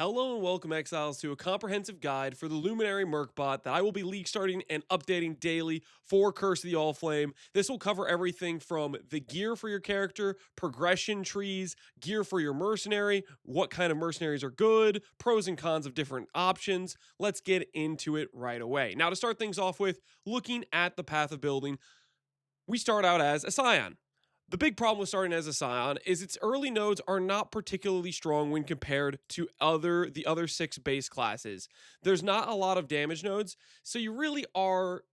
Hello and welcome, Exiles, to a comprehensive guide for the Luminary Merc Bot that I will be league starting and updating daily for Curse of the All-Flame. This will cover everything from the gear for your character, progression trees, gear for your mercenary, what kind of mercenaries are good, pros and cons of different options. Let's get into it right away. Now, to start things off with, looking at the path of building, we start out as a Scion. The big problem with starting as a Scion is its early nodes are not particularly strong when compared to the other 6 base classes. There's not a lot of damage nodes, so you really are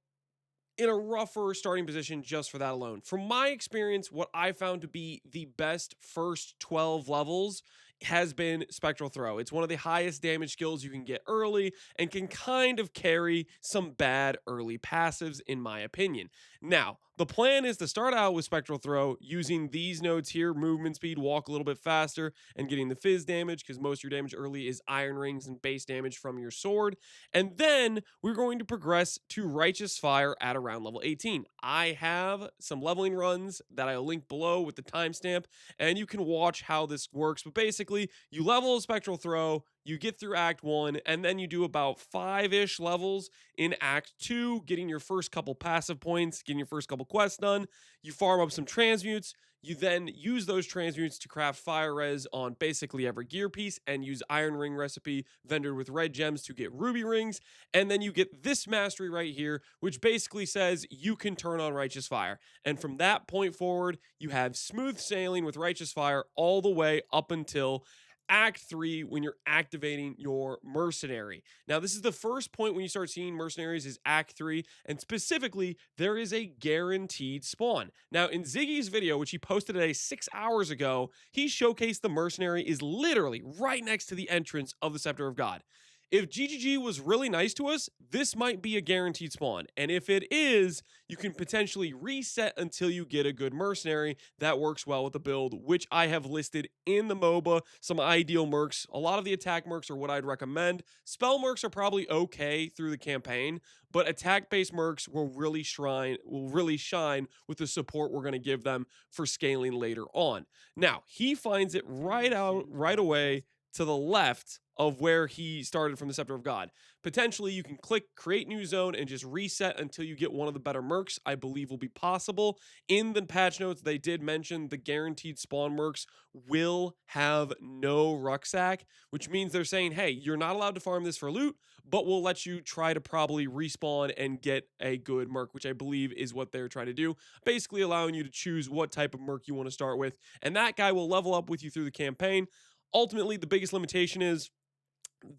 in a rougher starting position just for that alone. From my experience, what I found to be the best first 12 levels has been Spectral Throw. It's one of the highest damage skills you can get early and can kind of carry some bad early passives, in my opinion. Now, the plan is to start out with Spectral Throw using these nodes here, movement speed, walk a little bit faster, and getting the fizz damage, because most of your damage early is iron rings and base damage from your sword. And then we're going to progress to Righteous Fire at around level 18. I have some leveling runs that I'll link below with the timestamp, and you can watch how this works. But basically, you level a Spectral Throw, you get through Act 1, and then you do about 5-ish levels in Act 2, getting your first couple passive points, getting your first couple quests done. You farm up some transmutes. You then use those transmutes to craft fire res on basically every gear piece and use iron ring recipe vendored with red gems to get ruby rings. And then you get this mastery right here, which basically says you can turn on Righteous Fire. And from that point forward, you have smooth sailing with Righteous Fire all the way up until Act 3 when you're activating your mercenary. Now, this is the first point when you start seeing mercenaries is Act 3, and specifically, there is a guaranteed spawn. Now, in Ziggy's video, which he posted today 6 hours ago, he showcased the mercenary is literally right next to the entrance of the Scepter of God. If GGG was really nice to us, this might be a guaranteed spawn. And if it is, you can potentially reset until you get a good mercenary that works well with the build, which I have listed in the MOBA. Some ideal mercs. A lot of the attack mercs are what I'd recommend. Spell mercs are probably okay through the campaign, but attack-based mercs will really shine with the support we're going to give them for scaling later on. Now, he finds it right away to the left of where he started from the Scepter of God. Potentially, you can click Create New Zone and just reset until you get one of the better mercs, I believe will be possible. In the patch notes, they did mention the guaranteed spawn mercs will have no rucksack, which means they're saying, hey, you're not allowed to farm this for loot, but we'll let you try to probably respawn and get a good merc, which I believe is what they're trying to do, basically allowing you to choose what type of merc you want to start with, and that guy will level up with you through the campaign. Ultimately, the biggest limitation is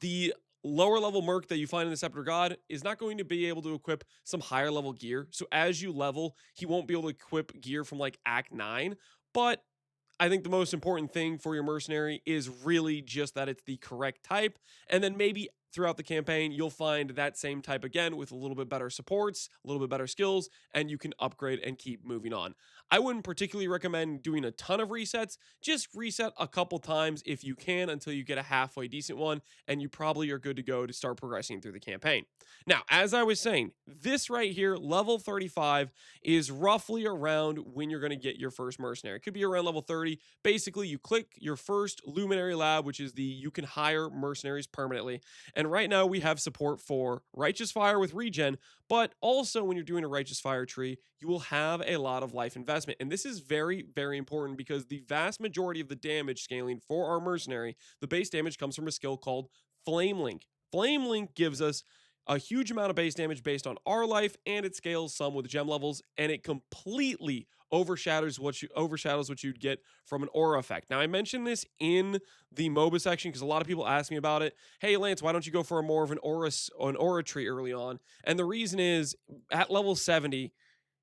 the lower level merc that you find in the Scepter God is not going to be able to equip some higher level gear. So as you level, he won't be able to equip gear from like Act 9. But I think the most important thing for your mercenary is really just that it's the correct type. And then maybe throughout the campaign, you'll find that same type again with a little bit better supports, a little bit better skills, and you can upgrade and keep moving on. I wouldn't particularly recommend doing a ton of resets. Just reset a couple times if you can until you get a halfway decent one, and you probably are good to go to start progressing through the campaign. Now, as I was saying, this right here, level 35, is roughly around when you're going to get your first mercenary. It could be around level 30. Basically, you click your first Luminary lab, which is the you can hire mercenaries permanently. And right now we have support for Righteous Fire with regen, but also when you're doing a Righteous Fire tree, you will have a lot of life investment. And this is very, very important because the vast majority of the damage scaling for our mercenary, the base damage comes from a skill called Flame Link. Flame Link gives us a huge amount of base damage based on our life, and it scales some with gem levels, and it completely overshadows what you'd get from an aura effect. Now, I mentioned this in the MOBA section because a lot of people ask me about it. Hey, Lance, why don't you go for more of an aura tree early on? And the reason is at level 70,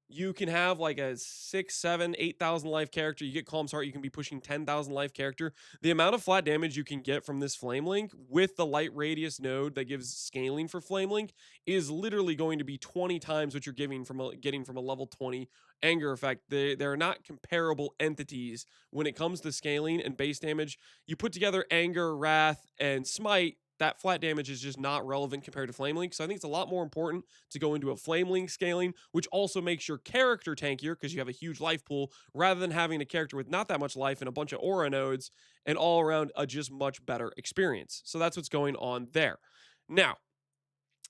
you can have like a 6, 7, 8,000 life character. You get Calm's Heart, you can be pushing 10,000 life character. The amount of flat damage you can get from this Flame Link with the light radius node that gives scaling for Flame Link is literally going to be 20 times what you're getting from a level 20 anger effect. They're not comparable entities when it comes to scaling and base damage. You put together anger, wrath, and smite, that flat damage is just not relevant compared to Flame Link. So I think it's a lot more important to go into a Flame Link scaling, which also makes your character tankier because you have a huge life pool rather than having a character with not that much life and a bunch of aura nodes and all around a just much better experience. So that's what's going on there. Now,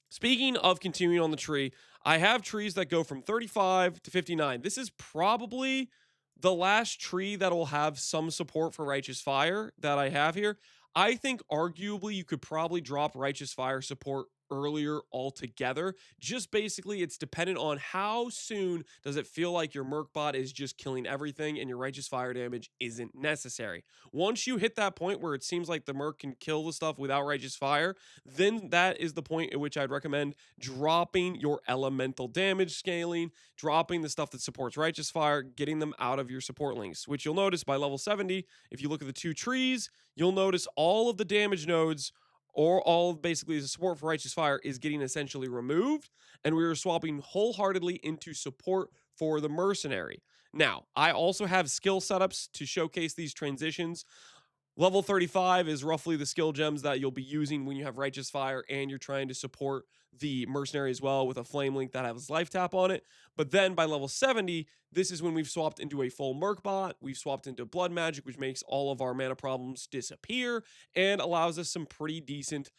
speaking of continuing on the tree, I have trees that go from 35 to 59. This is probably the last tree that will have some support for Righteous Fire that I have here. I think arguably you could probably drop Righteous Fire support earlier altogether. Just basically, it's dependent on how soon does it feel like your Merc Bot is just killing everything and your Righteous Fire damage isn't necessary. Once you hit that point where it seems like the Merc can kill the stuff without Righteous Fire, then that is the point at which I'd recommend dropping your elemental damage scaling, dropping the stuff that supports Righteous Fire, getting them out of your support links, which you'll notice by level 70, if you look at the two trees, you'll notice all of the damage nodes or all of basically the support for Righteous Fire is getting essentially removed, and we are swapping wholeheartedly into support for the Mercenary. Now, I also have skill setups to showcase these transitions. Level 35 is roughly the skill gems that you'll be using when you have Righteous Fire and you're trying to support the Mercenary as well with a Flame Link that has Life Tap on it. But then by level 70, this is when we've swapped into a full Merc Bot. We've swapped into Blood Magic, which makes all of our mana problems disappear and allows us some pretty decent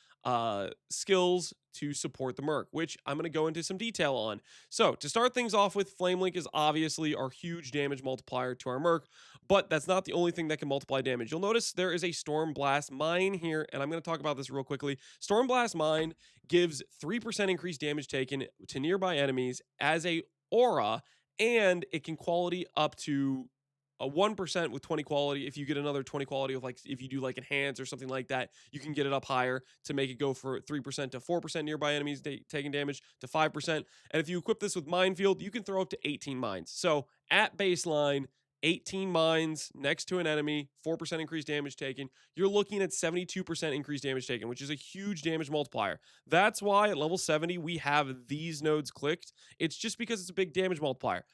skills to support the Merc, which I'm going to go into some detail on. So to start things off with, Flame Link is obviously our huge damage multiplier to our Merc, but that's not the only thing that can multiply damage. You'll notice there is a Storm Blast Mine here, and I'm going to talk about this real quickly. Storm Blast Mine gives 3% increased damage taken to nearby enemies as a aura, and it can quality up to a 1% with 20 quality. If you get another 20 quality of like, if you do like enhance or something like that, you can get it up higher to make it go for 3% to 4% nearby enemies taking damage to 5%. And if you equip this with Minefield, you can throw up to 18 mines. So at baseline, 18 mines next to an enemy, 4% increased damage taken, you're looking at 72% increased damage taken, which is a huge damage multiplier. That's why at level 70, we have these nodes clicked. It's just because it's a big damage multiplier.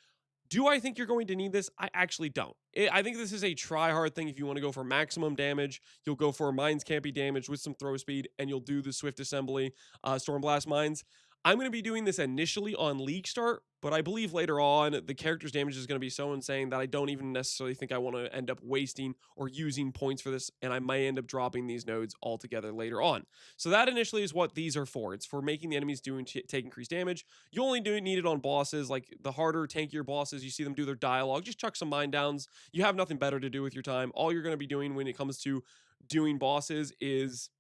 Do I think you're going to need this? I actually don't. I think this is a try-hard thing. If you want to go for maximum damage, you'll go for Mines Can't Be Damaged with some throw speed, and you'll do the Swift Assembly Storm Blast Mines. I'm going to be doing this initially on League Start, but I believe later on the character's damage is going to be so insane that I don't even necessarily think I want to end up wasting or using points for this, and I may end up dropping these nodes altogether later on. So that initially is what these are for. It's for making the enemies take increased damage. You only need it on bosses, like the harder, tankier bosses. You see them do their dialogue. Just chuck some mine downs. You have nothing better to do with your time. All you're going to be doing when it comes to doing bosses is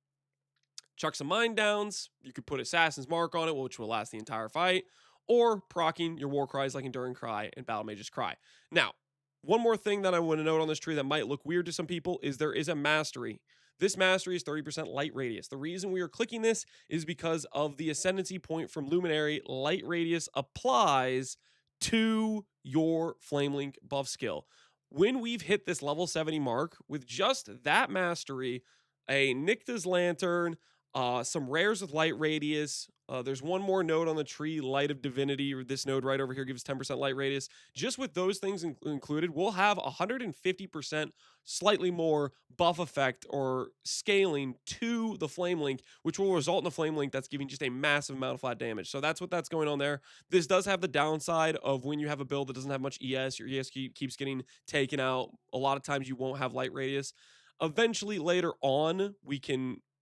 chuck some mine downs. You could put Assassin's Mark on it, which will last the entire fight, or proccing your Warcries like Enduring Cry and Battle Mage's Cry. Now, one more thing that I want to note on this tree that might look weird to some people is there is a mastery. This mastery is 30% light radius. The reason we are clicking this is because of the ascendancy point from Luminary. Light radius applies to your Flame Link buff skill. When we've hit this level 70 mark with just that mastery, a Nycta's Lantern, some rares with light radius. There's one more node on the tree, Light of Divinity. This node right over here gives 10% light radius. Just with those things included, we'll have 150% slightly more buff effect or scaling to the Flame Link, which will result in a Flame Link that's giving just a massive amount of flat damage. So that's what's going on there. This does have the downside of when you have a build that doesn't have much ES, your ES keeps getting taken out. A lot of times you won't have light radius. Eventually, later on,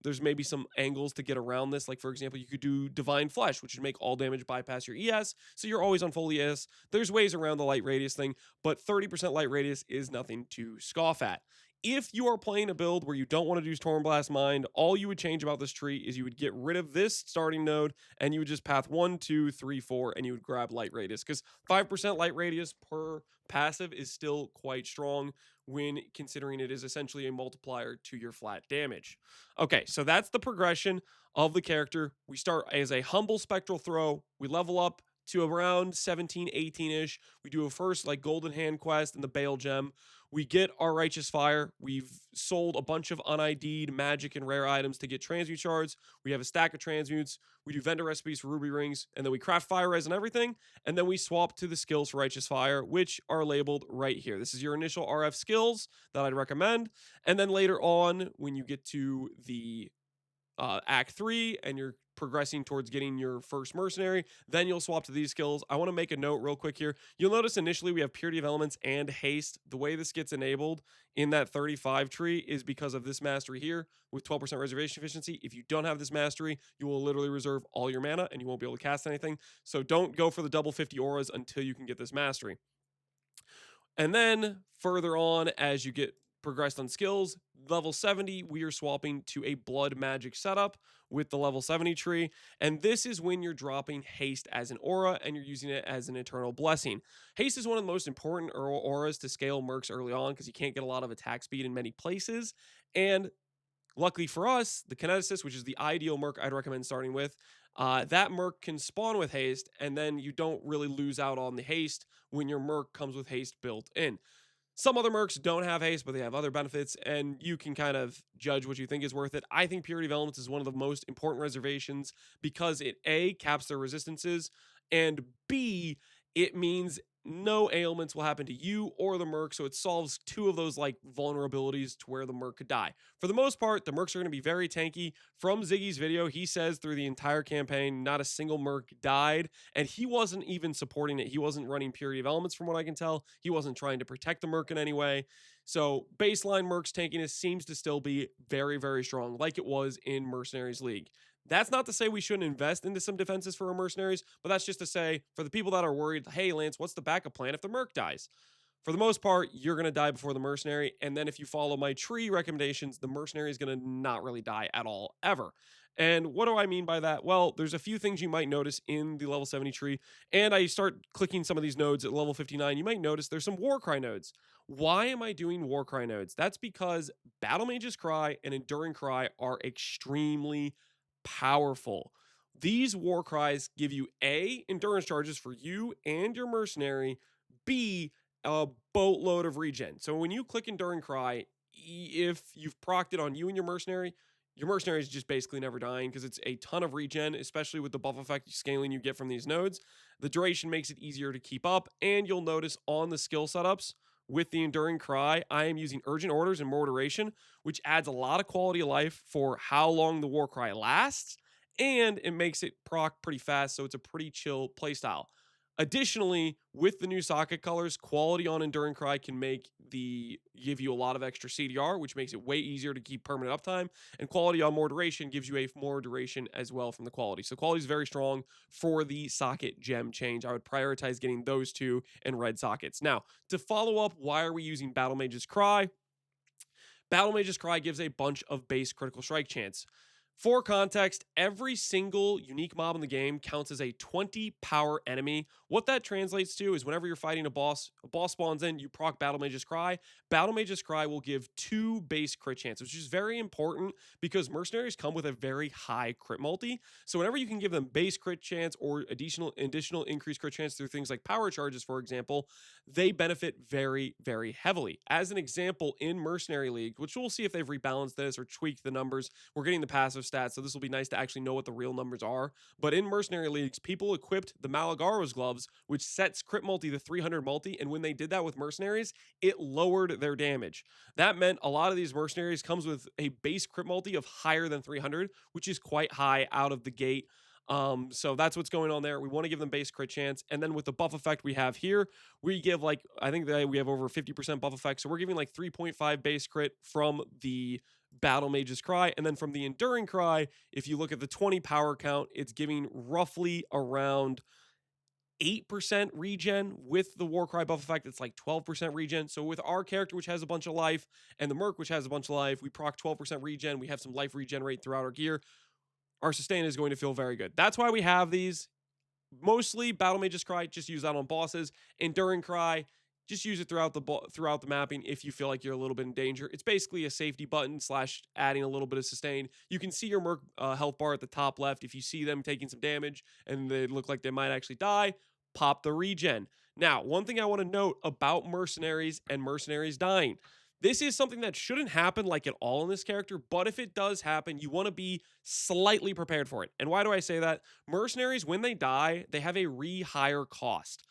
there's maybe some angles to get around this. Like, for example, you could do Divine Flesh, which would make all damage bypass your ES, so you're always on full ES. There's ways around the light radius thing, but 30% light radius is nothing to scoff at. If you are playing a build where you don't want to do Storm Blast Mind, all you would change about this tree is you would get rid of this starting node, and you would just path 1, 2, 3, 4, and you would grab light radius, because 5% light radius per passive is still quite strong when considering it is essentially a multiplier to your flat damage. Okay, so that's the progression of the character. We start as a humble spectral throw. We level up to around 17, 18-ish. We do a first like Golden Hand quest and the Bale Gem. We get our Righteous Fire. We've sold a bunch of un-ID'd magic and rare items to get transmute shards. We have a stack of transmutes. We do vendor recipes for ruby rings, and then we craft fire res and everything, and then we swap to the skills for Righteous Fire, which are labeled right here. This is your initial RF skills that I'd recommend, and then later on, when you get to the Act 3 and you're progressing towards getting your first mercenary, then you'll swap to these skills. I want to make a note real quick here. You'll notice initially we have Purity of Elements and Haste. The way this gets enabled in that 35 tree is because of this mastery here with 12% reservation efficiency. If you don't have this mastery, you will literally reserve all your mana and you won't be able to cast anything. So don't go for the double 50 auras until you can get this mastery. And then further on, as you get progressed on skills, level 70, we are swapping to a blood magic setup with the level 70 tree. And this is when you're dropping haste as an aura and you're using it as an eternal blessing. Haste is one of the most important auras to scale mercs early on because you can't get a lot of attack speed in many places. And luckily for us, the Kineticist, which is the ideal merc I'd recommend starting with, that merc can spawn with haste, and then you don't really lose out on the haste when your merc comes with haste built in. Some other mercs don't have haste, but they have other benefits, and you can kind of judge what you think is worth it. I think Purity of Elements is one of the most important reservations because it A, caps their resistances, and B, it means no ailments will happen to you or the merc, so it solves two of those like vulnerabilities to where the merc could die. For the most part, the mercs are going to be very tanky. From Ziggy's video, he says through the entire campaign, not a single merc died, and he wasn't even supporting it. He wasn't running Purity of Elements from what I can tell. He wasn't trying to protect the merc in any way. So baseline mercs tankiness seems to still be very, very strong, like it was in Mercenaries League. That's not to say we shouldn't invest into some defenses for our mercenaries, but that's just to say for the people that are worried, hey, Lance, what's the backup plan if the merc dies? For the most part, you're going to die before the mercenary. And then if you follow my tree recommendations, the mercenary is going to not really die at all, ever. And what do I mean by that? Well, there's a few things you might notice in the level 70 tree. And I start clicking some of these nodes at level 59. You might notice there's some Warcry nodes. Why am I doing Warcry nodes? That's because Battle Mage's Cry and Enduring Cry are extremely powerful. These war cries give you A, endurance charges for you and your mercenary, B, a boatload of regen. So when you click Enduring Cry, if you've procced it on you and your mercenary is just basically never dying because it's a ton of regen, especially with the buff effect scaling you get from these nodes. The duration makes it easier to keep up, and you'll notice on the skill setups with the Enduring Cry, I am using Urgent Orders and more duration, which adds a lot of quality of life for how long the War Cry lasts, and it makes it proc pretty fast, so it's a pretty chill playstyle. Additionally, with the new socket colors, quality on Enduring Cry can give you a lot of extra CDR, which makes it way easier to keep permanent uptime. And quality on more duration gives you a more duration as well from the quality. So quality is very strong for the socket gem change. I would prioritize getting those two and red sockets. Now, to follow up, why are we using Battle Mage's Cry? Battle Mage's Cry gives a bunch of base critical strike chance. For context, every single unique mob in the game counts as a 20 power enemy. What that translates to is whenever you're fighting a boss spawns in, you proc Battle Mage's Cry. Battle Mage's Cry will give 2 base crit chances, which is very important because mercenaries come with a very high crit multi. So whenever you can give them base crit chance or additional increased crit chance through things like power charges, for example, they benefit very, very heavily. As an example, in Mercenary League, which we'll see if they've rebalanced this or tweaked the numbers, we're getting the passive stats, so this will be nice to actually know what the real numbers are. But in Mercenary Leagues, people equipped the Malagaro's gloves, which sets crit multi to 300 multi, and when they did that with mercenaries, it lowered their damage. That meant a lot of these mercenaries comes with a base crit multi of higher than 300, which is quite high out of the gate. So that's what's going on there. We want to give them base crit chance. And then with the buff effect we have here, we give I think that we have over 50% buff effect. So we're giving 3.5 base crit from the Battle Mage's Cry. And then from the Enduring Cry, if you look at the 20 power count, it's giving roughly around 8% regen. With the Warcry buff effect, it's 12% regen. So with our character, which has a bunch of life, and the Merc, which has a bunch of life, we proc 12% regen. We have some life regenerate throughout our gear. Our sustain is going to feel very good. That's why we have these. Mostly Battle Mage's Cry, just use that on bosses. Enduring Cry, just use it throughout the mapping if you feel like you're a little bit in danger. It's basically a safety button / adding a little bit of sustain. You can see your Merc health bar at the top left. If you see them taking some damage and they look like they might actually die, pop the regen. Now, one thing I want to note about mercenaries and mercenaries dying. This is something that shouldn't happen at all in this character, but if it does happen, you want to be slightly prepared for it. And why do I say that? Mercenaries, when they die, they have a rehire cost.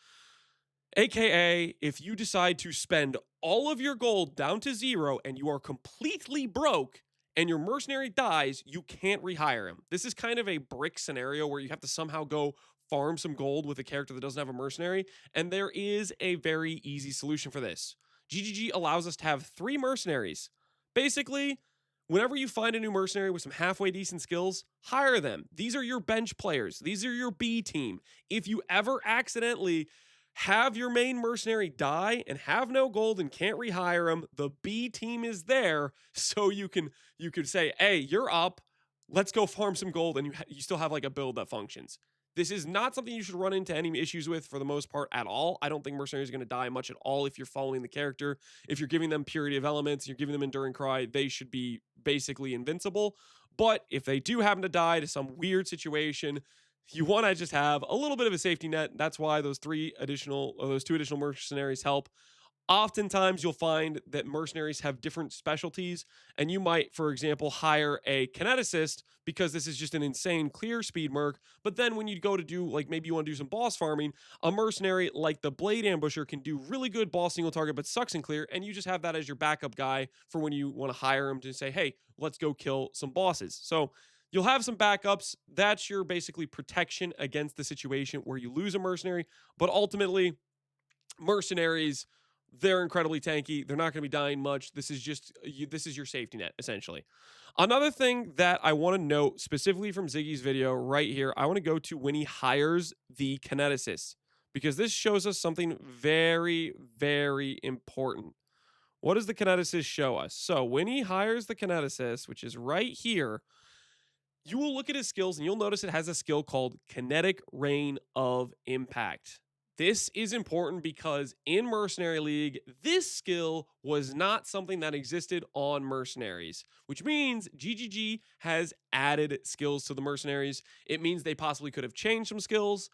AKA, if you decide to spend all of your gold down to 0 and you are completely broke, and your mercenary dies, you can't rehire him. This is kind of a brick scenario where you have to somehow go farm some gold with a character that doesn't have a mercenary, and there is a very easy solution for this. GGG allows us to have 3 mercenaries. Basically, whenever you find a new mercenary with some halfway decent skills, hire them. These are your bench players. These are your B team. If you ever accidentally have your main mercenary die and have no gold and can't rehire him, the B team is there, so you can say, "Hey, you're up. Let's go farm some gold," and you still have like a build that functions. This is not something you should run into any issues with for the most part at all. I don't think mercenaries are going to die much at all if you're following the character. If you're giving them purity of elements, you're giving them enduring cry, they should be basically invincible. But if they do happen to die to some weird situation, you want to just have a little bit of a safety net. That's why those 2 additional mercenaries help. Oftentimes, you'll find that mercenaries have different specialties, and you might, for example, hire a kineticist because this is just an insane clear speed merc. But then when you go to do, like, maybe you want to do some boss farming, a mercenary like the Blade Ambusher can do really good boss single target but sucks in clear, and you just have that as your backup guy for when you want to hire him to say, hey, let's go kill some bosses. So you'll have some backups. That's your basically protection against the situation where you lose a mercenary. But ultimately, mercenaries, they're incredibly tanky. They're not going to be dying much. This is just this is your safety net essentially. Another thing that I want to note specifically from Ziggy's video right here, I want to go to when he hires the kineticist, because this shows us something very, very important. What does the kineticist show us? So when he hires the kineticist, which is right here, you will look at his skills and you'll notice it has a skill called Kinetic Rain of Impact. This is important because in Mercenary League, this skill was not something that existed on Mercenaries, which means GGG has added skills to the Mercenaries. It means they possibly could have changed some skills.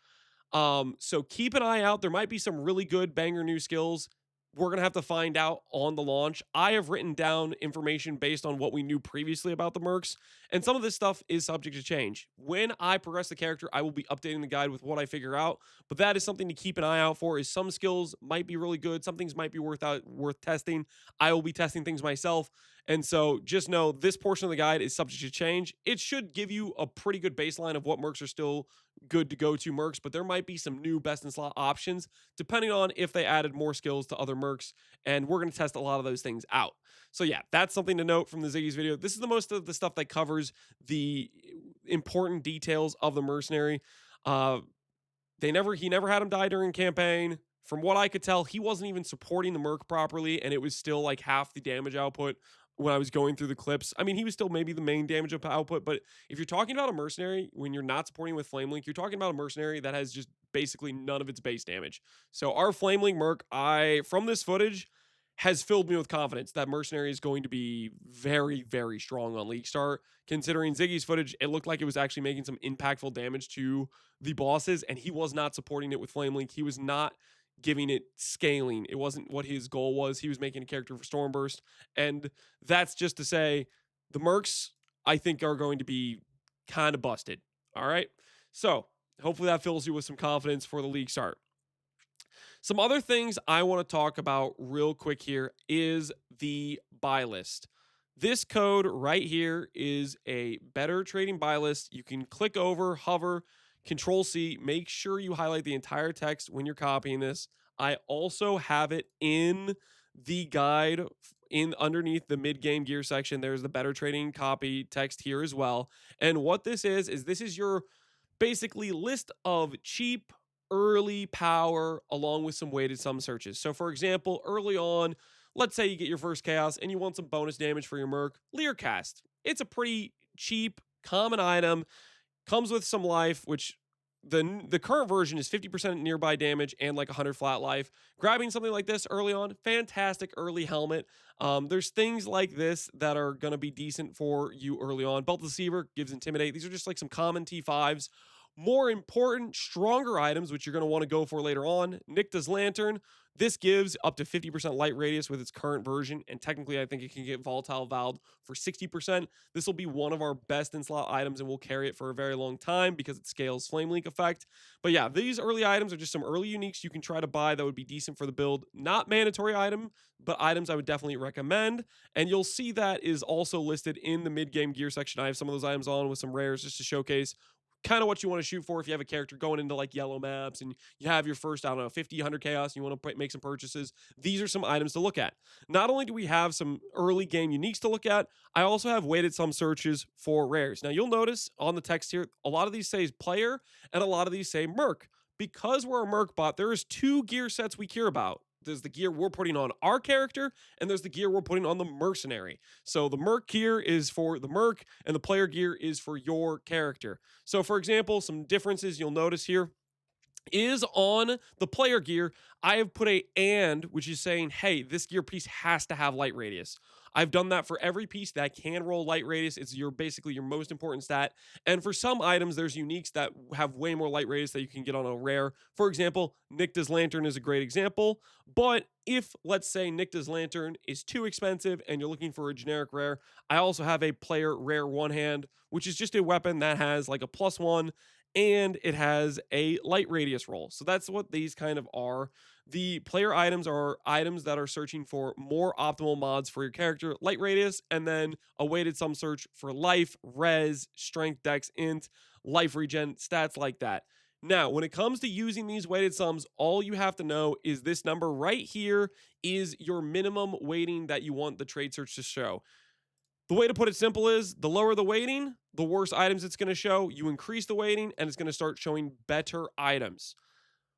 So keep an eye out. There might be some really good banger new skills. We're going to have to find out on the launch. I have written down information based on what we knew previously about the Mercs, and some of this stuff is subject to change. When I progress the character, I will be updating the guide with what I figure out, but that is something to keep an eye out for. Is some skills might be really good, some things might be worth testing. I will be testing things myself, and so just know this portion of the guide is subject to change. It should give you a pretty good baseline of what Mercs are still good to go to Mercs, but there might be some new best in slot options depending on if they added more skills to other Mercs, and we're going to test a lot of those things out. So yeah, that's something to note from the Ziggy's video. This is the most of the stuff that covers the important details of the mercenary. He never had him die during campaign. From what I could tell, he wasn't even supporting the Merc properly, and it was still like half the damage output when I was going through the clips. I mean, he was still maybe the main damage output, but if you're talking about a mercenary when you're not supporting with Flame Link, you're talking about a mercenary that has just basically none of its base damage. So our Flame Link Merc, from this footage, has filled me with confidence that mercenary is going to be very, very strong on Leaguestar. Considering Ziggy's footage, it looked like it was actually making some impactful damage to the bosses, and he was not supporting it with Flame Link. He was not giving it scaling. It wasn't what his goal was. He was making a character for Stormburst, and that's just to say the Mercs, I think, are going to be kind of busted. All right? So hopefully that fills you with some confidence for the league start. Some other things I want to talk about real quick here is the buy list. This code right here is a BetterTrade buy list. You can click over, hover, Control C, make sure you highlight the entire text when you're copying this. I also have it in the guide in underneath the mid-game gear section. There's the BetterTrade copy text here as well. And what this is this is your basically list of cheap early power along with some weighted sum searches. So for example, early on, let's say you get your first chaos and you want some bonus damage for your Merc, Learcast. It's a pretty cheap, common item. Comes with some life, which the current version is 50% nearby damage and like 100 flat life. Grabbing something like this early on, fantastic early helmet. There's things like this that are going to be decent for you early on. Belt Deceiver gives Intimidate. These are just like some common T5s. More important, stronger items, which you're going to want to go for later on. Nycta's Lantern. This gives up to 50% light radius with its current version, and technically I think it can get Volatile Valve for 60%. This will be one of our best in-slot items, and we'll carry it for a very long time because it scales Flame Link effect. But yeah, these early items are just some early uniques you can try to buy that would be decent for the build. Not mandatory item, but items I would definitely recommend. And you'll see that is also listed in the mid-game gear section. I have some of those items on with some rares just to showcase kind of what you want to shoot for if you have a character going into like yellow maps and you have your first, I don't know, 50, 100 chaos and you want to make some purchases. These are some items to look at. Not only do we have some early game uniques to look at, I also have weighted sum searches for rares. Now you'll notice on the text here, a lot of these say player and a lot of these say Merc. Because we're a Merc bot, there is two gear sets we care about. There's the gear we're putting on our character, and there's the gear we're putting on the Mercenary. So the Merc gear is for the Merc, and the player gear is for your character. So, for example, some differences you'll notice here is on the player gear, I have put which is saying, hey, this gear piece has to have light radius. I've done that for every piece that can roll light radius. It's basically your most important stat. And for some items, there's uniques that have way more light radius that you can get on a rare. For example, Nycta's Lantern is a great example. But if, let's say, Nycta's Lantern is too expensive and you're looking for a generic rare, I also have a player rare one hand, which is just a weapon that has like a +1 and it has a light radius roll. So that's what these kind of are. The player items are items that are searching for more optimal mods for your character, light radius, and then a weighted sum search for life, res, strength, dex, int, life regen, stats like that. Now, when it comes to using these weighted sums, all you have to know is this number right here is your minimum weighting that you want the trade search to show. The way to put it simple is the lower the weighting, the worse items it's going to show. You increase the weighting and it's going to start showing better items.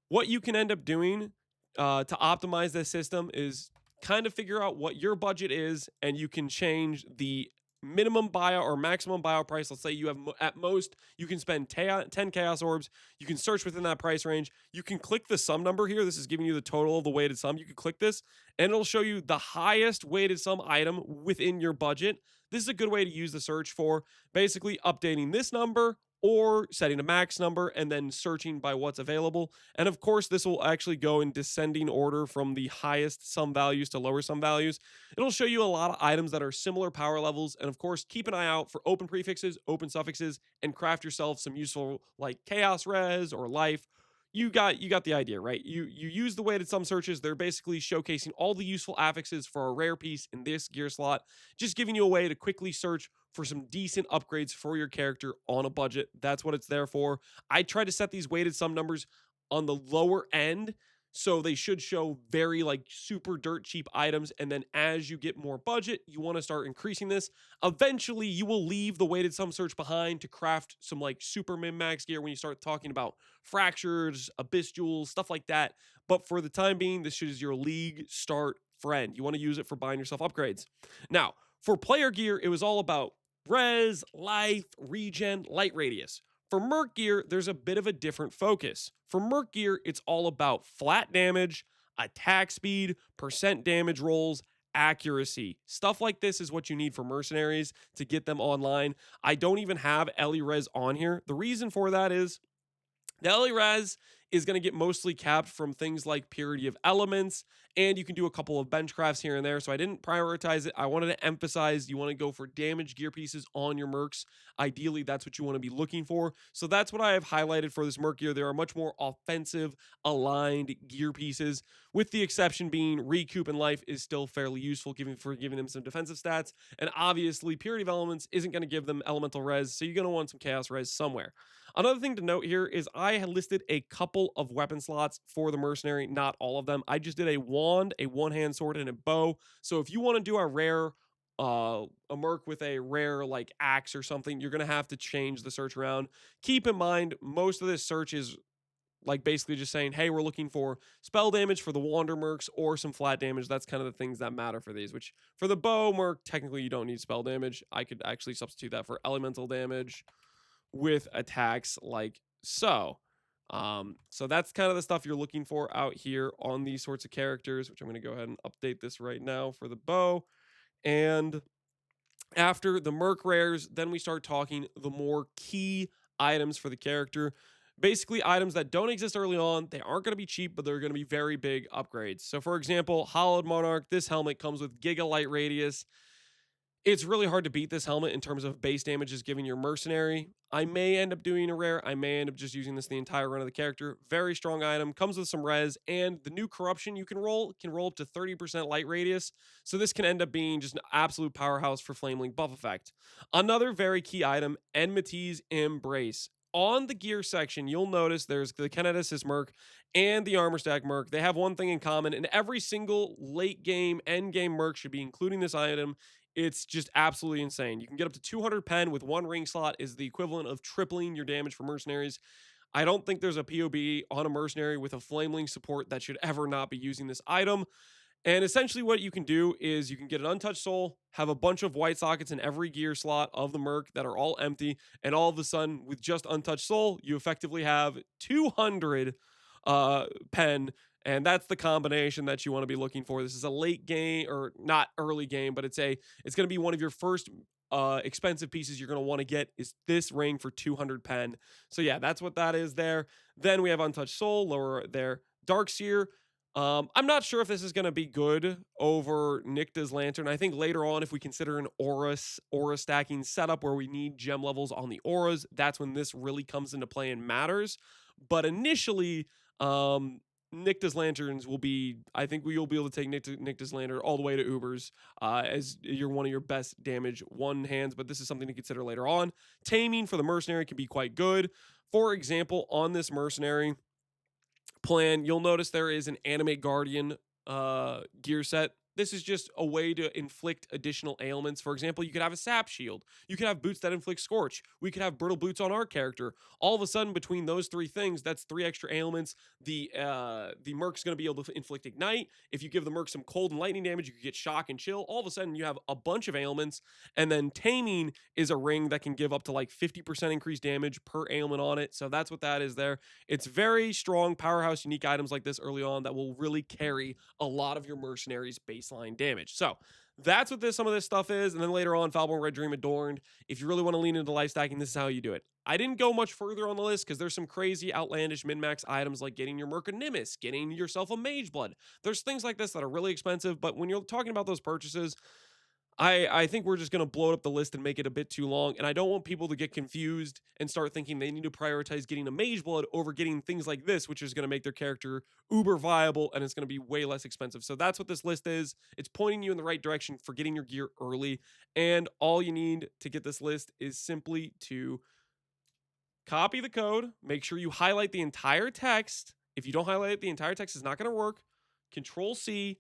What you can end up doing to optimize this system is kind of figure out what your budget is, and you can change the minimum buyout or maximum buyout price. Let's say you have at most you can spend 10 chaos orbs. You can search within that price range. You can click the sum number here. This is giving you the total of the weighted sum. You can click this and it'll show you the highest weighted sum item within your budget. This is a good way to use the search for basically updating this number or setting a max number and then searching by what's available. And of course, this will actually go in descending order from the highest sum values to lower sum values. It'll show you a lot of items that are similar power levels. And of course, keep an eye out for open prefixes, open suffixes, and craft yourself some useful like chaos res or life. You got the idea, right? You use the weighted sum searches. They're basically showcasing all the useful affixes for a rare piece in this gear slot, just giving you a way to quickly search for some decent upgrades for your character on a budget. That's what it's there for. I try to set these weighted sum numbers on the lower end, so they should show very like super dirt cheap items. And then as you get more budget, you want to start increasing this. Eventually, you will leave the weighted sum search behind to craft some like super min max gear when you start talking about fractures, abyss jewels, stuff like that. But for the time being, this is your league start friend. You want to use it for buying yourself upgrades. Now, for player gear, it was all about res, life, regen, light radius. For Merc gear, there's a bit of a different focus. For Merc gear, it's all about flat damage, attack speed, percent damage rolls, accuracy. Stuff like this is what you need for mercenaries to get them online. I don't even have Ellie Res on here. The reason for that is the Ellie Res is going to get mostly capped from things like Purity of Elements, and you can do a couple of bench crafts here and there, so I didn't prioritize it. I wanted to emphasize you want to go for damage gear pieces on your mercs. Ideally, that's what you want to be looking for. So that's what I have highlighted for this merc gear. There are much more offensive aligned gear pieces, with the exception being Recoup and Life is still fairly useful for giving them some defensive stats, and obviously Purity of Elements isn't going to give them elemental res, so you're going to want some chaos res somewhere. Another thing to note here is I had listed a couple of weapon slots for the mercenary, not all of them. I just did a wand, a one-hand sword, and a bow. So if you want to do a rare, a merc with a rare like axe or something, you're going to have to change the search around. Keep in mind, most of this search is like basically just saying, hey, we're looking for spell damage for the wander mercs or some flat damage. That's kind of the things that matter for these, which for the bow merc, technically you don't need spell damage. I could actually substitute that for elemental damage with attacks like so. So that's kind of the stuff you're looking for out here on these sorts of characters, which I'm going to go ahead and update this right now for the bow. And after the Merc rares, then we start talking the more key items for the character. Basically, items that don't exist early on. They aren't going to be cheap, but they're going to be very big upgrades. So, for example, Hollowed Monarch, this helmet comes with Giga Light Radius. It's really hard to beat this helmet in terms of base damages given your Mercenary. I may end up doing a rare. I may end up just using this the entire run of the character. Very strong item. Comes with some res. And the new corruption you can roll up to 30% light radius. So this can end up being just an absolute powerhouse for Flamelink buff effect. Another very key item, Enmity's Embrace. On the gear section, you'll notice there's the Kineticist Merc and the Armor Stack Merc. They have one thing in common, and every single late game, end game Merc should be including this item. It's just absolutely insane. You can get up to 200 pen with one ring slot, is the equivalent of tripling your damage for mercenaries. I don't think there's a POB on a mercenary with a Flamelink support that should ever not be using this item. And essentially what you can do is you can get an untouched soul, have a bunch of white sockets in every gear slot of the Merc that are all empty, and all of a sudden, with just untouched soul, you effectively have 200 pen, and that's the combination that you want to be looking for. This is a late game, or not early game, but it's going to be one of your first expensive pieces you're going to want to get is this ring for 200 pen. So yeah, that's what that is there. Then we have Untouched Soul, lower there. Darkseer. I'm not sure if this is going to be good over Nycta's Lantern. I think later on, if we consider an aura stacking setup where we need gem levels on the auras, that's when this really comes into play and matters. But initially, Nycta's Lanterns will be, I think you'll be able to take Nycta's Lantern all the way to Ubers as you're one of your best damage one hands, but this is something to consider later on. Taming for the Mercenary can be quite good. For example, on this Mercenary plan, you'll notice there is an Animate Guardian gear set. This is just a way to inflict additional ailments. For example, you could have a Sap Shield. You could have boots that inflict Scorch. We could have Brittle Boots on our character. All of a sudden, between those three things, that's 3 extra ailments. The Merc's going to be able to inflict Ignite. If you give the Merc some cold and lightning damage, you could get Shock and Chill. All of a sudden, you have a bunch of ailments. And then Taming is a ring that can give up to like 50% increased damage per ailment on it. So that's what that is there. It's very strong, powerhouse, unique items like this early on that will really carry a lot of your mercenaries' baseline damage. So that's what some of this stuff is. And then later on, Foulborn Red Dream Adorned. If you really want to lean into life stacking, this is how you do it. I didn't go much further on the list because there's some crazy, outlandish min-max items like getting your Mercanimus, getting yourself a Mage Blood. There's things like this that are really expensive, but when you're talking about those purchases, I think we're just going to blow up the list and make it a bit too long. And I don't want people to get confused and start thinking they need to prioritize getting a Mage Blood over getting things like this, which is going to make their character uber viable and it's going to be way less expensive. So that's what this list is. It's pointing you in the right direction for getting your gear early. And all you need to get this list is simply to copy the code, make sure you highlight the entire text. If you don't highlight it, the entire text is not going to work. Control C,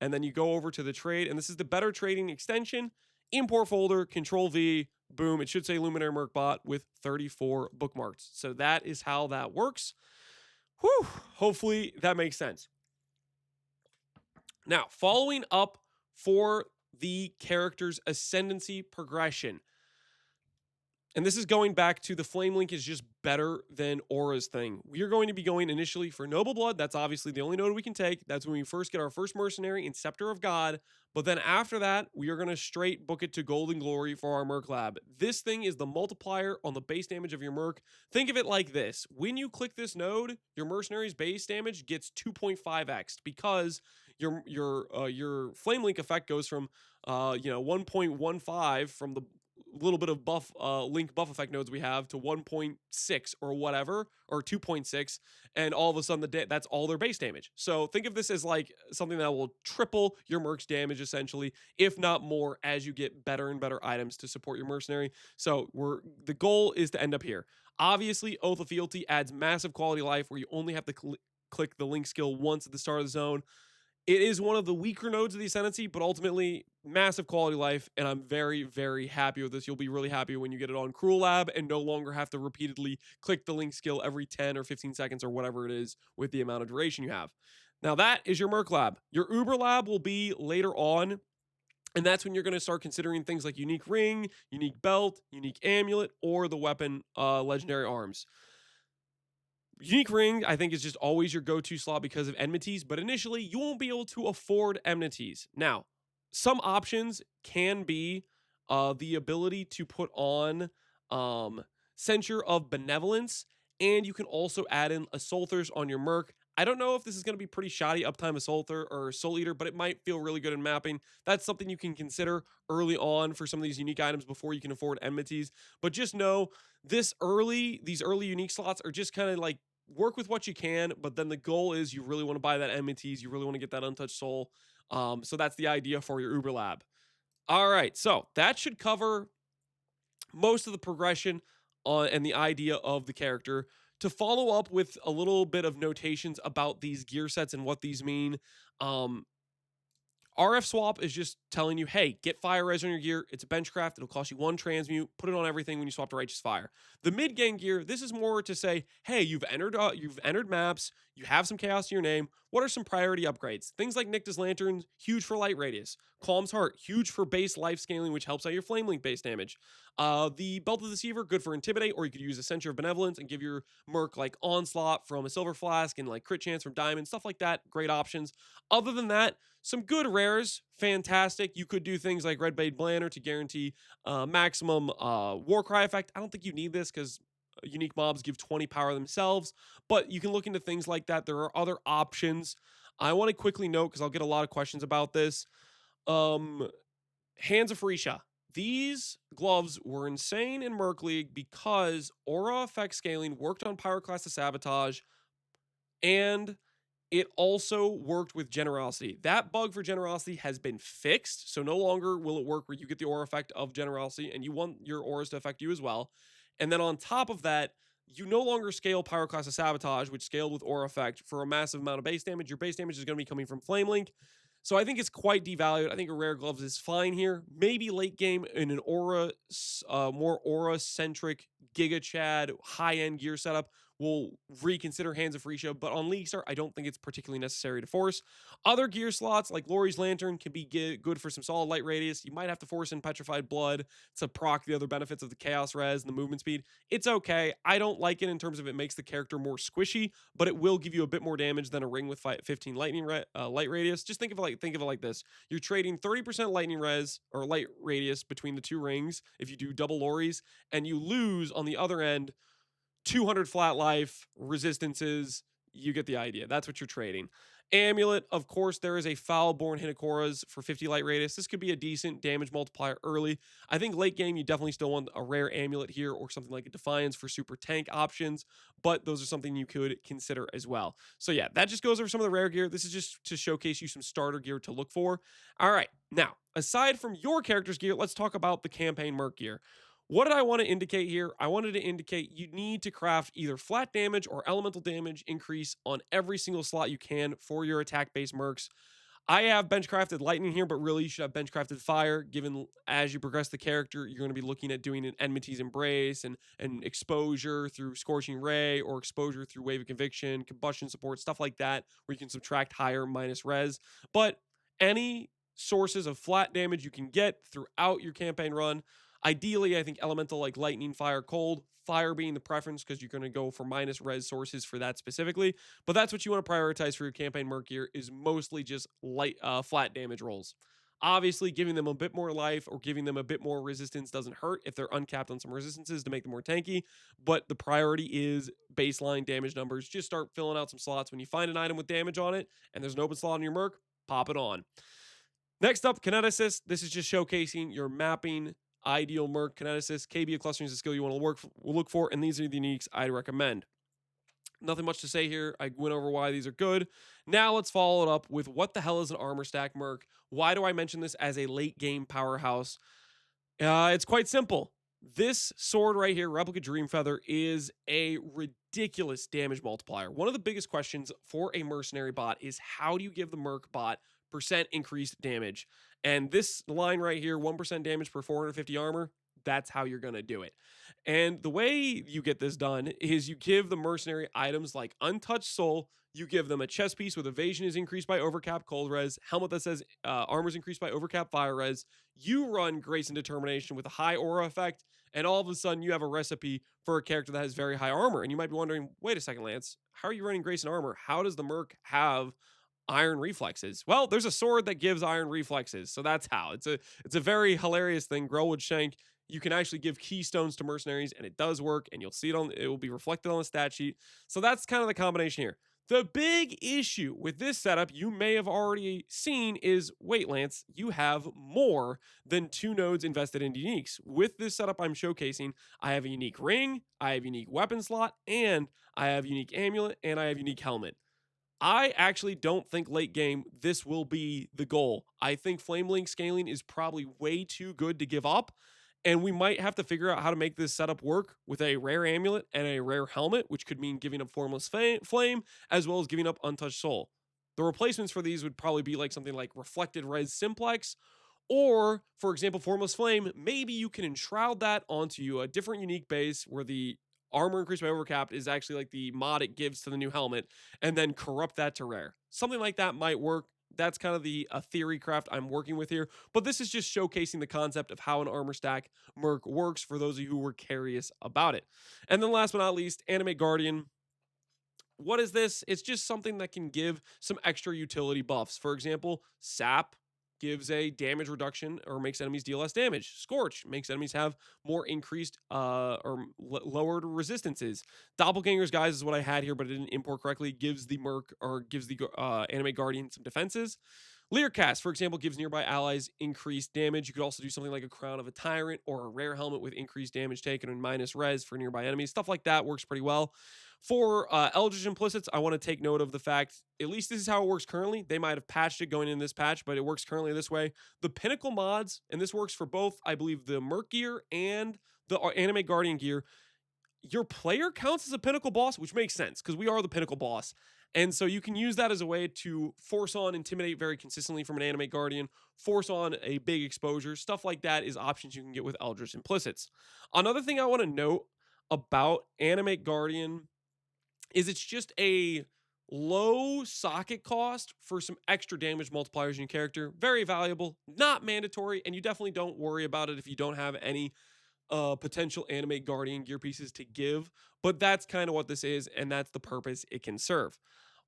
and then you go over to the trade, and this is the Better Trading extension. Import folder, Control V, boom. It should say Luminary Merc Bot with 34 bookmarks. So that is how that works. Whew. Hopefully that makes sense. Now, following up for the character's Ascendancy Progression. And this is going back to the Flamelink is just better than Aura's thing. We are going to be going initially for Noble Blood. That's obviously the only node we can take. That's when we first get our first Mercenary in Scepter of God. But then after that, we are going to straight book it to Golden Glory for our Merc Lab. This thing is the multiplier on the base damage of your Merc. Think of it like this. When you click this node, your Mercenary's base damage gets 2.5x because your Flamelink effect goes from 1.15 from the little bit of buff link buff effect nodes we have to 1.6 or whatever, or 2.6, and all of a sudden that's all their base damage. So think of this as like something that will triple your Merc's damage essentially, if not more, as you get better and better items to support your Mercenary. So the goal is to end up here. Obviously, Oath of Fealty adds massive quality of life where you only have to click the link skill once at the start of the zone. It is one of the weaker nodes of the Ascendancy, but ultimately massive quality life, and I'm very, very happy with this. You'll be really happy when you get it on Cruel Lab and no longer have to repeatedly click the link skill every 10 or 15 seconds or whatever it is with the amount of duration you have. Now that is your Merc Lab. Your Uber Lab will be later on, and that's when you're going to start considering things like Unique Ring, Unique Belt, Unique Amulet, or the weapon Legendary Arms. Unique Ring, I think, is just always your go-to slot because of enmities, but initially, you won't be able to afford enmities. Now, some options can be the ability to put on Censure of Benevolence, and you can also add in Assaulters on your Merc. I don't know if this is going to be pretty shoddy uptime Assaulter or Soul Eater, but it might feel really good in mapping. That's something you can consider early on for some of these unique items before you can afford enmities. But just know these early unique slots are just kind of like work with what you can, but then the goal is you really want to buy that enmities, you really want to get that untouched soul. So that's the idea for your Uber Lab. All right, so that should cover most of the progression and the idea of the character. To follow up with a little bit of notations about these gear sets and what these mean, um, RF swap is just telling you, hey, get fire res on your gear. It's a benchcraft. It'll cost you 1 transmute. Put it on everything when you swap to righteous fire. The mid game gear, this is more to say, hey, you've entered maps. You have some chaos to your name. What are some priority upgrades? Things like Nycta's Lantern, huge for light radius. Calm's Heart, huge for base life scaling, which helps out your flame link base damage. The Belt of the Deceiver, good for intimidate, or you could use a Censure of Benevolence and give your Merc like onslaught from a silver flask and like crit chance from diamond, stuff like that. Great options. Other than that, some good rares, fantastic. You could do things like Red Blade Blanner to guarantee maximum Warcry effect. I don't think you need this because unique mobs give 20 power themselves, but you can look into things like that. There are other options. I want to quickly note, because I'll get a lot of questions about this. Hands of Freesia. These gloves were insane in Merc League because aura effect scaling worked on Pyroclast to Sabotage, and it also worked with Generosity. That bug for Generosity has been fixed, so no longer will it work where you get the aura effect of Generosity, and you want your auras to affect you as well. And then on top of that, you no longer scale Pyroclast to Sabotage, which scaled with aura effect for a massive amount of base damage. Your base damage is going to be coming from Flame Link. So I think it's quite devalued. I think a rare gloves is fine here. Maybe late game in an aura, more aura-centric Giga Chad high-end gear setup, we'll reconsider Hands of Freesia, but on Leaguestar, I don't think it's particularly necessary to force. Other gear slots like Lori's Lantern can be good for some solid light radius. You might have to force in Petrified Blood to proc the other benefits of the Chaos Res and the movement speed. It's okay. I don't like it in terms of it makes the character more squishy, but it will give you a bit more damage than a ring with 15 lightning light radius. Just think of it like this. You're trading 30% lightning res or light radius between the two rings if you do double Lori's, and you lose on the other end 200 flat life, resistances. You get the idea. That's what you're trading. Amulet, of course, there is a Foulborn Hinakoras for 50 light radius. This could be a decent damage multiplier early. I think late game, you definitely still want a rare Amulet here or something like a Defiance for super tank options, but those are something you could consider as well. So yeah, that just goes over some of the rare gear. This is just to showcase you some starter gear to look for. All right, now, aside from your character's gear, let's talk about the campaign Merc gear. What did I want to indicate here? I wanted to indicate you need to craft either flat damage or elemental damage increase on every single slot you can for your attack-based mercs. I have bench-crafted lightning here, but really you should have bench-crafted fire, given as you progress the character, you're going to be looking at doing an Enmity's Embrace and exposure through Scorching Ray or exposure through Wave of Conviction, combustion support, stuff like that, where you can subtract higher minus res. But any sources of flat damage you can get throughout your campaign run. Ideally, I think elemental like lightning, fire, cold, fire being the preference because you're going to go for minus res sources for that specifically. But that's what you want to prioritize for your campaign Merc gear is mostly just flat damage rolls. Obviously, giving them a bit more life or giving them a bit more resistance doesn't hurt if they're uncapped on some resistances to make them more tanky. But the priority is baseline damage numbers. Just start filling out some slots. When you find an item with damage on it and there's an open slot on your Merc, pop it on. Next up, Kineticist. This is just showcasing your mapping ideal Merc Kineticist. KB of clustering is a skill you want to look for, and these are the uniques I'd recommend. Nothing much to say here. I went over why these are good. Now let's follow it up with what the hell is an armor stack Merc? Why do I mention this as a late game powerhouse? It's quite simple. This sword right here, Replica Dreamfeather, is a ridiculous damage multiplier. One of the biggest questions for a mercenary bot is how do you give the Merc bot percent increased damage? And this line right here, 1% damage per 450 armor, that's how you're going to do it. And the way you get this done is you give the mercenary items like Untouched Soul. You give them a chest piece with evasion is increased by overcap cold res, helmet that says armor is increased by overcap fire res. You run Grace and Determination with a high aura effect, and all of a sudden you have a recipe for a character that has very high armor. And you might be wondering, wait a second, Lance, how are you running Grace and armor? How does the Merc have iron reflexes? Well, there's a sword that gives iron reflexes, so that's how. It's a very hilarious thing. Grelwood Shank, you can actually give keystones to mercenaries, and it does work, and you'll see it will be reflected on the stat sheet. So that's kind of the combination here. The big issue with this setup, you may have already seen, is wait, Lance, you have more than 2 nodes invested in uniques. With this setup I'm showcasing, I have a unique ring, I have unique weapon slot, and I have unique amulet, and I have unique helmet. I actually don't think late game this will be the goal. I think Flame Link scaling is probably way too good to give up, and we might have to figure out how to make this setup work with a rare amulet and a rare helmet, which could mean giving up Formless Flame as well as giving up Untouched Soul. The replacements for these would probably be like something like Reflected Res Simplex, or, for example, Formless Flame. Maybe you can enshroud that onto a different unique base where the armor increase by overcapped is actually like the mod it gives to the new helmet, and then corrupt that to rare. Something like that might work. That's kind of the theory craft I'm working with here, but this is just showcasing the concept of how an armor stack Merc works for those of you who were curious about it. And then last but not least, Animate Guardian. What is this? It's just something that can give some extra utility buffs. For example, Sap gives a damage reduction or makes enemies deal less damage. Scorch makes enemies have more increased lowered resistances. Doppelganger's Guise is what I had here, but it didn't import correctly. Gives the Merc or gives the Animate Guardian some defenses. Leercast, for example, gives nearby allies increased damage. You could also do something like a Crown of a Tyrant or a rare helmet with increased damage taken and minus res for nearby enemies. Stuff like that works pretty well. For Eldritch Implicits, I want to take note of the fact, at least this is how it works currently. They might have patched it going in this patch, but it works currently this way. The Pinnacle mods, and this works for both, I believe, the Merc gear and the Animate Guardian gear. Your player counts as a Pinnacle boss, which makes sense because we are the Pinnacle boss. And so you can use that as a way to force on Intimidate very consistently from an Animate Guardian, force on a big exposure. Stuff like that is options you can get with Eldritch Implicits. Another thing I want to note about Animate Guardian is it's just a low socket cost for some extra damage multipliers in your character. Very valuable, not mandatory, and you definitely don't worry about it if you don't have any potential Animate Guardian gear pieces to give, but that's kind of what this is, and that's the purpose it can serve.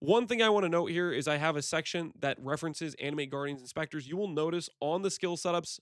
One thing I want to note here is I have a section that references Animate Guardians and Spectres. You will notice on the skill setups,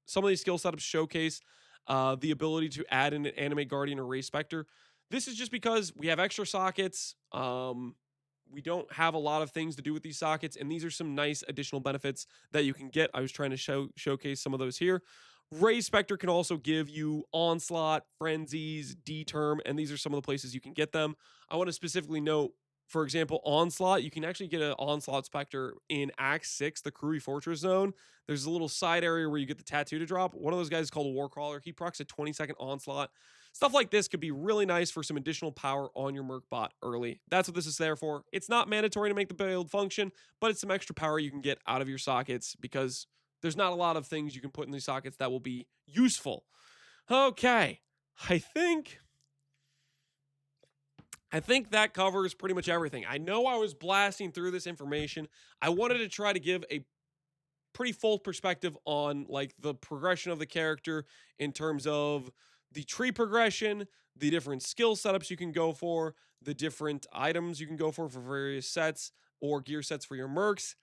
some of these skill setups showcase the ability to add in an Animate Guardian or Raise Spectre. This is just because we have extra sockets. We don't have a lot of things to do with these sockets, and these are some nice additional benefits that you can get. I was trying to showcase some of those here. Raise Spectre can also give you Onslaught, Frenzies, D-Term, and these are some of the places you can get them. I want to specifically note, for example, Onslaught. You can actually get an Onslaught Spectre in Act 6, the Crewy Fortress Zone. There's a little side area where you get the tattoo to drop. One of those guys is called a Warcrawler. He procs a 20-second Onslaught. Stuff like this could be really nice for some additional power on your Merc Bot early. That's what this is there for. It's not mandatory to make the build function, but it's some extra power you can get out of your sockets because there's not a lot of things you can put in these sockets that will be useful. Okay, I think that covers pretty much everything. I know I was blasting through this information. I wanted to try to give a pretty full perspective on like the progression of the character in terms of the tree progression, the different skill setups you can go for, the different items you can go for various sets or gear sets for your mercs.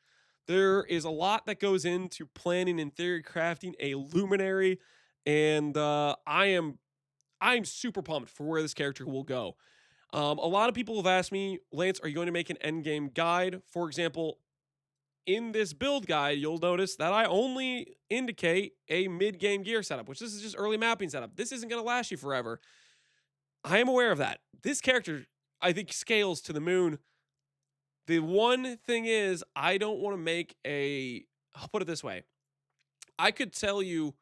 There is a lot that goes into planning and theory crafting a Luminary, and I'm super pumped for where this character will go. A lot of people have asked me, Lance, are you going to make an endgame guide? For example, in this build guide, you'll notice that I only indicate a mid-game gear setup, which this is just early mapping setup. This isn't going to last you forever. I am aware of that. This character, I think, scales to the moon. The one thing is, I don't want to make I'll put it this way. I could tell you,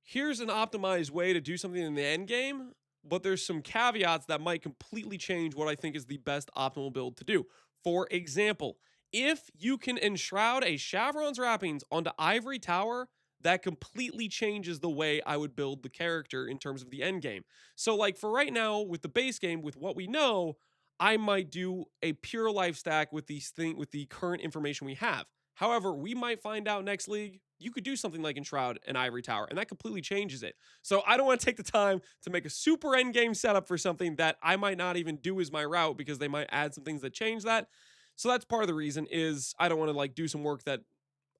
here's an optimized way to do something in the end game, but there's some caveats that might completely change what I think is the best optimal build to do. For example, if you can enshroud a Chevron's wrappings onto Ivory Tower, that completely changes the way I would build the character in terms of the end game. So like for right now, with the base game, with what we know, I might do a pure life stack with with the current information we have. However, we might find out next league, you could do something like Enshroud and Ivory Tower, and that completely changes it. So I don't want to take the time to make a super end game setup for something that I might not even do as my route because they might add some things that change that. So that's part of the reason is I don't want to like do some work that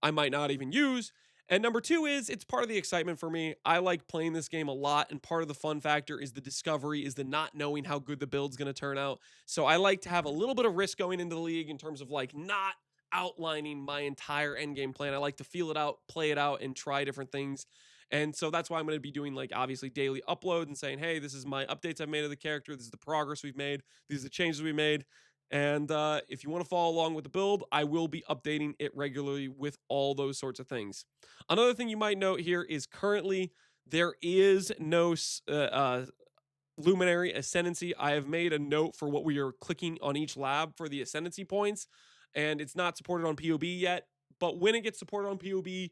I might not even use. And number two is it's part of the excitement for me. I like playing this game a lot, and part of the fun factor is the discovery, is the not knowing how good the build's going to turn out. So I like to have a little bit of risk going into the league in terms of like not outlining my entire endgame plan. I like to feel it out, play it out, and try different things. And so that's why I'm going to be doing like obviously daily uploads and saying, hey, this is my updates I've made of the character. This is the progress we've made. These are the changes we made. And if you want to follow along with the build, I will be updating it regularly with all those sorts of things. Another thing you might note here is currently there is no Luminary Ascendancy. I have made a note for what we are clicking on each lab for the Ascendancy points, and it's not supported on POB yet. But when it gets supported on POB,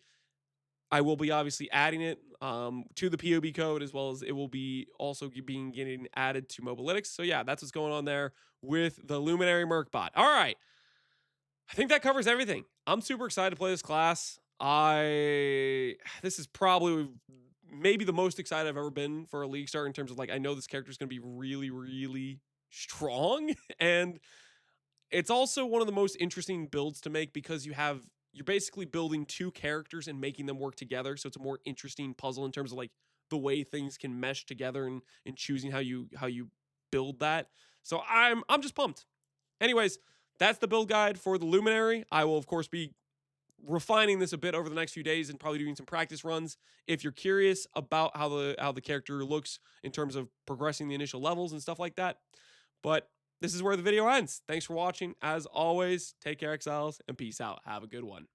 I will be obviously adding it to the POB code, as well as it will be also getting added to Mobalytics. So yeah, that's what's going on there with the Luminary Merc Bot. All right, I think that covers everything. I'm super excited to play this class. This is probably maybe the most excited I've ever been for a league start in terms of like I know this character is going to be really, really strong, and it's also one of the most interesting builds to make because you're basically building two characters and making them work together. So it's a more interesting puzzle in terms of like the way things can mesh together and choosing how you build that. So I'm just pumped. Anyways, that's the build guide for the Luminary. I will of course be refining this a bit over the next few days and probably doing some practice runs. If you're curious about how the character looks in terms of progressing the initial levels and stuff like that. But this is where the video ends. Thanks for watching. As always, take care, Exiles, and peace out. Have a good one.